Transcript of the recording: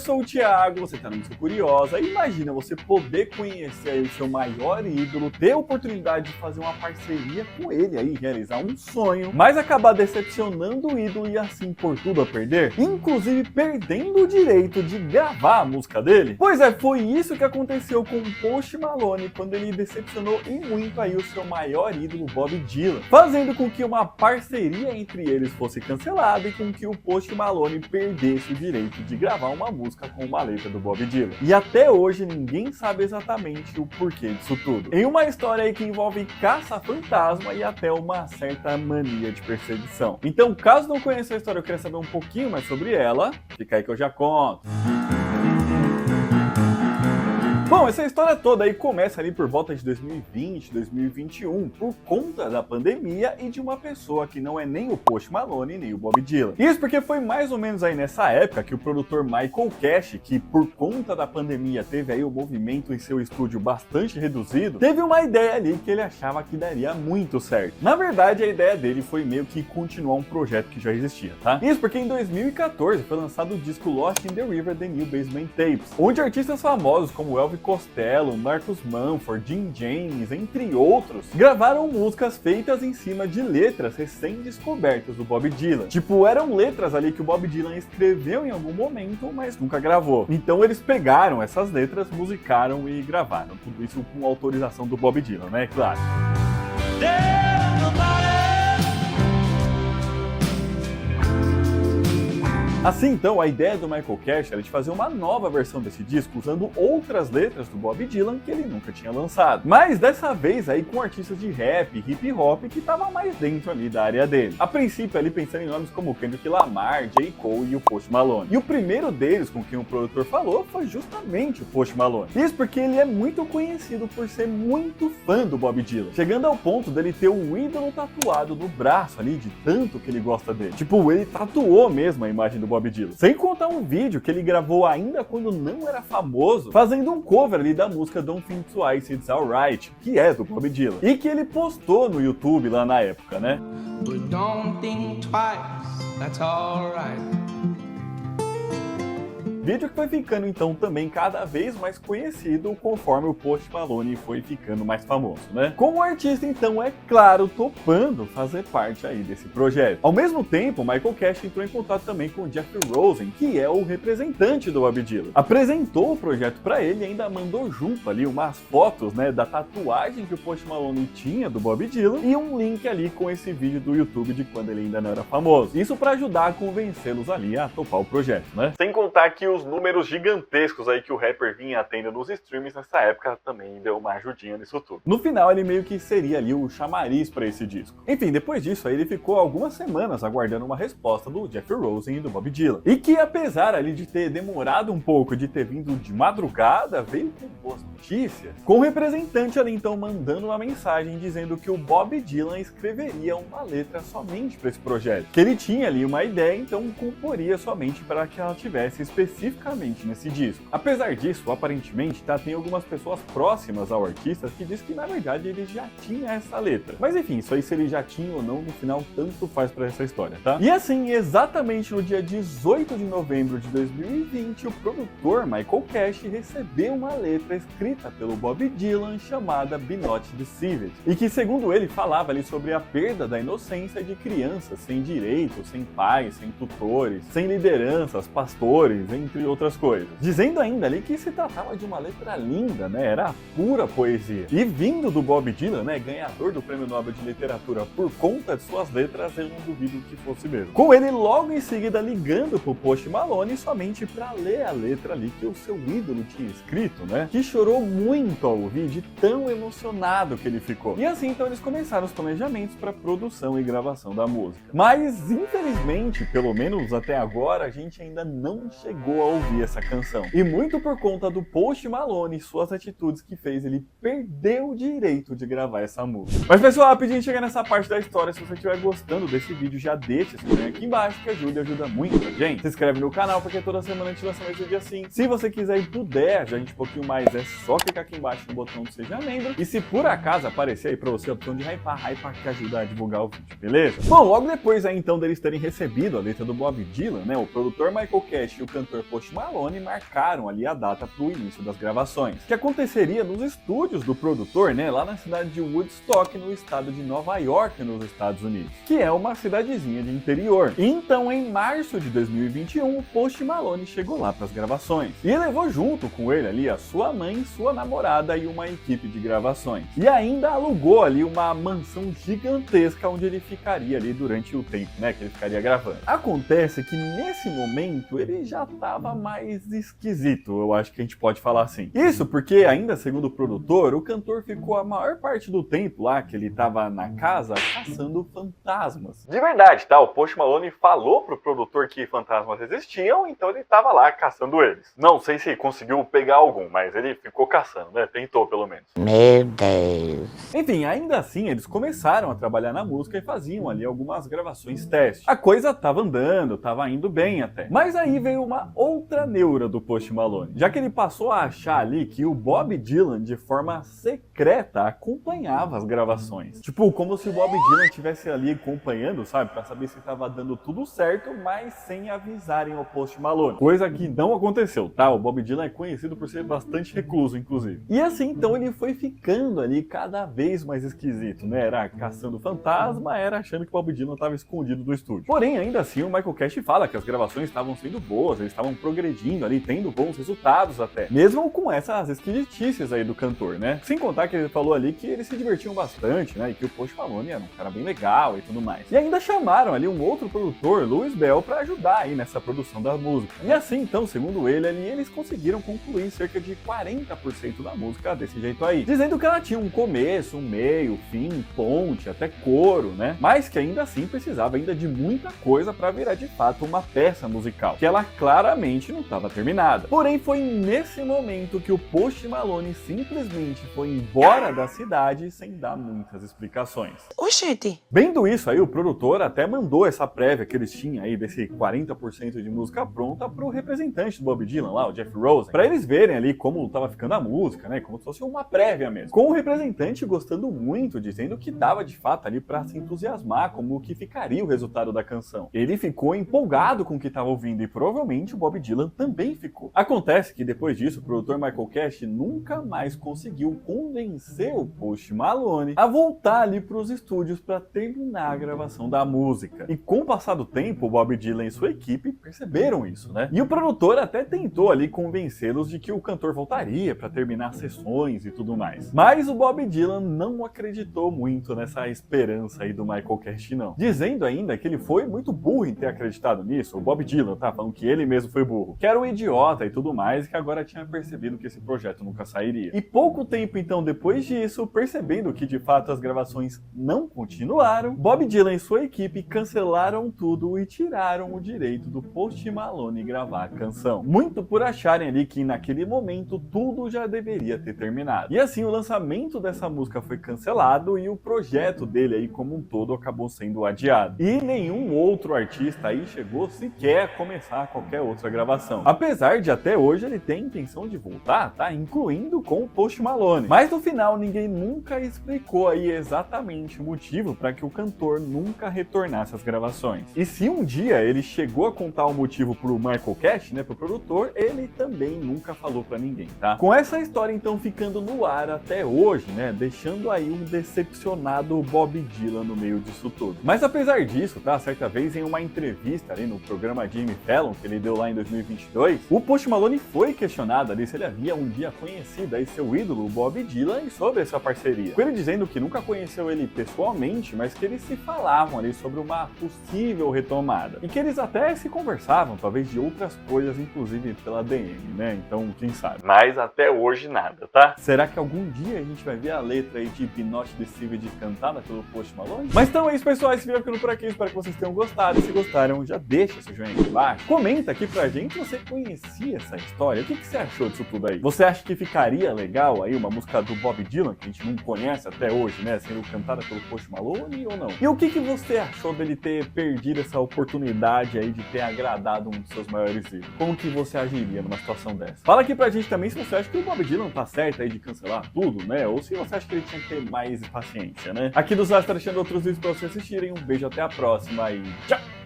sou o Thiago, você tá no Música Curiosa. Imagina você poder conhecer aí o seu maior ídolo, ter a oportunidade de fazer uma parceria com ele aí, realizar um sonho, mas acabar decepcionando o ídolo e assim por tudo a perder, inclusive perdendo o direito de gravar a música dele? Pois é, foi isso que aconteceu com o Post Malone quando ele decepcionou e muito aí o seu maior ídolo, Bob Dylan, fazendo com que uma parceria entre eles fosse cancelada e com que o Post Malone perdesse o direito de gravar uma música com uma letra do Bob Dylan. E até hoje ninguém sabe exatamente o porquê disso tudo. Em uma história aí que envolve caça-fantasma e até uma certa mania de perseguição. Então, caso não conheça a história e queira saber um pouquinho mais sobre ela, fica aí que eu já conto. Bom, essa história toda aí começa ali por volta de 2020, 2021, por conta da pandemia e de uma pessoa que não é nem o Post Malone nem o Bob Dylan. Isso porque foi mais ou menos aí nessa época que o produtor Michael Cash, que por conta da pandemia teve aí o movimento em seu estúdio bastante reduzido, teve uma ideia ali que ele achava que daria muito certo. Na verdade, a ideia dele foi meio que continuar um projeto que já existia, tá? Isso porque em 2014 foi lançado o disco Lost in the River: The New Basement Tapes, onde artistas famosos como Elvis Costello, Marcus Mumford, Jim James, entre outros, gravaram músicas feitas em cima de letras recém-descobertas do Bob Dylan. Tipo, eram letras ali que o Bob Dylan escreveu em algum momento, mas nunca gravou. Então eles pegaram essas letras, musicaram e gravaram. Tudo isso com autorização do Bob Dylan, né? Claro. Assim, então, a ideia do Michael Cash era de fazer uma nova versão desse disco usando outras letras do Bob Dylan que ele nunca tinha lançado. Mas dessa vez aí com artistas de rap e hip hop que estavam mais dentro ali da área dele. A princípio ali pensando em nomes como Kendrick Lamar, J. Cole e o Post Malone. E o primeiro deles com quem o produtor falou foi justamente o Post Malone. Isso porque ele é muito conhecido por ser muito fã do Bob Dylan, chegando ao ponto dele ter um ídolo tatuado no braço ali de tanto que ele gosta dele. Tipo, ele tatuou mesmo a imagem do Bob Dylan. Sem contar um vídeo que ele gravou ainda quando não era famoso, fazendo um cover ali da música Don't Think Twice It's Alright, que é do Bob Dylan, e que ele postou no YouTube lá na época, né? But don't think twice, that's alright. Vídeo que foi ficando então também cada vez mais conhecido conforme o Post Malone foi ficando mais famoso, né? Como artista então, é claro, topando fazer parte aí desse projeto. Ao mesmo tempo, Michael Cash entrou em contato também com o Jeff Rosen, que é o representante do Bob Dylan. Apresentou o projeto para ele e ainda mandou junto ali umas fotos, né, da tatuagem que o Post Malone tinha do Bob Dylan e um link ali com esse vídeo do YouTube de quando ele ainda não era famoso. Isso para ajudar a convencê-los ali a topar o projeto, né? Sem contar que os números gigantescos aí que o rapper vinha tendo nos streams nessa época também deu uma ajudinha nisso tudo. No final, ele meio que seria ali o chamariz para esse disco. Enfim, depois disso aí ele ficou algumas semanas aguardando uma resposta do Jeff Rosen e do Bob Dylan. E que apesar ali de ter demorado um pouco, de ter vindo de madrugada, veio com boas notícias. Com o representante ali então mandando uma mensagem dizendo que o Bob Dylan escreveria uma letra somente para esse projeto. Que ele tinha ali uma ideia, então comporia somente para que ela tivesse especificamente nesse disco. Apesar disso, aparentemente, tem algumas pessoas próximas ao artista que diz que na verdade ele já tinha essa letra. Mas enfim, isso aí se ele já tinha ou não, no final tanto faz pra essa história, tá? E assim, exatamente no dia 18 de novembro de 2020, o produtor Michael Cash recebeu uma letra escrita pelo Bob Dylan chamada Be Not Deceived, e que segundo ele falava ali sobre a perda da inocência de crianças sem direitos, sem pais, sem tutores, sem lideranças, pastores, entre outras coisas. Dizendo ainda ali que se tratava de uma letra linda, né? Era pura poesia. E vindo do Bob Dylan, né? Ganhador do Prêmio Nobel de Literatura por conta de suas letras, eu não duvido que fosse mesmo. Com ele logo em seguida ligando pro Post Malone somente pra ler a letra ali que o seu ídolo tinha escrito, né? Que chorou muito ao ouvir de tão emocionado que ele ficou. E assim então eles começaram os planejamentos para produção e gravação da música. Mas infelizmente, pelo menos até agora, a gente ainda não chegou a ouvir essa canção. E muito por conta do Post Malone e suas atitudes que fez ele perder o direito de gravar essa música. Mas pessoal, rapidinho chega nessa parte da história. Se você estiver gostando desse vídeo, já deixa esse joinha aqui embaixo que ajuda muito a gente. Se inscreve no canal porque toda semana a gente lança mais vídeo assim. Se você quiser e puder ajudar a gente um pouquinho mais, é só clicar aqui embaixo no botão do Seja Membro. E se por acaso aparecer aí pra você a opção de hypar que ajuda a divulgar o vídeo, beleza? Bom, logo depois aí então deles terem recebido a letra do Bob Dylan, né, o produtor Michael Cash e o cantor Post Malone marcaram ali a data para o início das gravações, que aconteceria nos estúdios do produtor, né, lá na cidade de Woodstock, no estado de Nova York, nos Estados Unidos, que é uma cidadezinha de interior. Então, em março de 2021, o Post Malone chegou lá para as gravações e levou junto com ele ali a sua mãe, sua namorada e uma equipe de gravações. E ainda alugou ali uma mansão gigantesca onde ele ficaria ali durante o tempo, né, que ele ficaria gravando. Acontece que nesse momento ele já estava mais esquisito, eu acho que a gente pode falar assim. Isso porque, ainda segundo o produtor, o cantor ficou a maior parte do tempo lá que ele estava na casa caçando fantasmas. De verdade, tá? O Post Malone falou pro produtor que fantasmas existiam, então ele estava lá caçando eles. Não sei se conseguiu pegar algum, mas ele ficou caçando, né? Tentou pelo menos. Meu Deus. Enfim, ainda assim, eles começaram a trabalhar na música e faziam ali algumas gravações teste. A coisa tava andando, tava indo bem até. Mas aí veio uma outra neura do Post Malone, já que ele passou a achar ali que o Bob Dylan, de forma secreta, acompanhava as gravações. Tipo, como se o Bob Dylan estivesse ali acompanhando, sabe? Pra saber se tava dando tudo certo, mas sem avisarem ao Post Malone. Coisa que não aconteceu, tá? O Bob Dylan é conhecido por ser bastante recluso, inclusive. E assim, então, ele foi ficando ali cada vez mais esquisito, né? Era caçando fantasma, era achando que o Bob Dylan estava escondido do estúdio. Porém, ainda assim, o Michael Cash fala que as gravações estavam sendo boas, eles estavam progredindo ali, tendo bons resultados até. Mesmo com essas esquisitices aí do cantor, né? Sem contar que ele falou ali que eles se divertiam bastante, né? E que o Post Malone era um cara bem legal e tudo mais. E ainda chamaram ali um outro produtor, Louis Bell, para ajudar aí nessa produção da música. E assim, então, segundo ele ali, eles conseguiram concluir cerca de 40% da música desse jeito aí, dizendo que ela tinha um começo, um meio, fim, ponte, até coro, né? Mas que ainda assim precisava ainda de muita coisa para virar de fato uma peça musical, que ela claramente não estava terminada. Porém, foi nesse momento que o Post Malone simplesmente foi embora da cidade sem dar muitas explicações. Oxente. Vendo isso aí, o produtor até mandou essa prévia que eles tinham aí desse 40% de música pronta pro representante do Bob Dylan lá, o Jeff Rosen, para eles verem ali como tava ficando a música, né? Como se fosse uma prévia mesmo. Com o representante gostando muito, dizendo que dava de fato ali para se entusiasmar como que ficaria o resultado da canção. Ele ficou empolgado com o que estava ouvindo e provavelmente o Bob Dylan também ficou. Acontece que depois disso, o produtor Michael Cash nunca mais conseguiu convencer o Post Malone a voltar ali para os estúdios para terminar a gravação da música. E com o passar do tempo, o Bob Dylan e sua equipe perceberam isso, né? E o produtor até tentou ali convencê-los de que o cantor voltaria para terminar sessões e tudo mais. Mas o Bob Dylan não acreditou muito nessa esperança aí do Michael Cash, não. Dizendo ainda que ele foi muito burro em ter acreditado nisso. O Bob Dylan tá falando que ele mesmo foi burro, que era um idiota e tudo mais, e que agora tinha percebido que esse projeto nunca sairia. E pouco tempo então depois disso, percebendo que de fato as gravações não continuaram, Bob Dylan e sua equipe cancelaram tudo e tiraram o direito do Post Malone gravar a canção. Muito por acharem ali que naquele momento tudo já deveria ter terminado. E assim o lançamento dessa música foi cancelado e o projeto dele aí como um todo acabou sendo adiado. E nenhum outro artista aí chegou sequer a começar qualquer outra gravação. Apesar de até hoje ele ter intenção de voltar, tá? Incluindo com o Post Malone. Mas no final ninguém nunca explicou aí exatamente o motivo para que o cantor nunca retornasse às gravações. E se um dia ele chegou a contar o motivo pro Michael Cash, né, pro produtor, ele também nunca falou para ninguém, tá? Com essa história então ficando no ar até hoje, né, deixando aí um decepcionado Bob Dylan no meio disso tudo. Mas apesar disso, tá, certa vez em uma entrevista ali no programa Jimmy Fallon, que ele deu lá em 2022, o Post Malone foi questionado ali se ele havia um dia conhecido aí seu ídolo, o Bob Dylan, e sobre essa parceria. Com ele dizendo que nunca conheceu ele pessoalmente, mas que eles se falavam ali sobre uma possível retomada. E que eles até se conversavam, talvez de outras coisas, inclusive pela DM, né? Então, quem sabe. Mas até hoje nada, tá? Será que algum dia a gente vai ver a letra aí de Hypnotic Deceived cantada pelo Post Malone? Mas então é isso, pessoal. Esse vídeo ficando por aqui. Espero que vocês tenham gostado. Se gostaram, já deixa seu joinha aqui embaixo. Comenta aqui pra gente se você conhecia essa história. O que você achou disso tudo aí? Você acha que ficaria legal aí uma música do Bob Dylan, que a gente não conhece até hoje, né? Sendo cantada pelo Post Malone ou não? E o que você achou dele ter perdido essa oportunidade aí de ter agradado um dos seus maiores ídolos? Como que você agiria numa situação dessa? Fala aqui pra gente também se você acha que o Bob Dylan tá certo aí de cancelar tudo, né? Ou se você acha que ele tinha que ter mais paciência, né? Aqui do Zaz tá deixando outros vídeos pra vocês assistirem. Um beijo, até a próxima e tchau!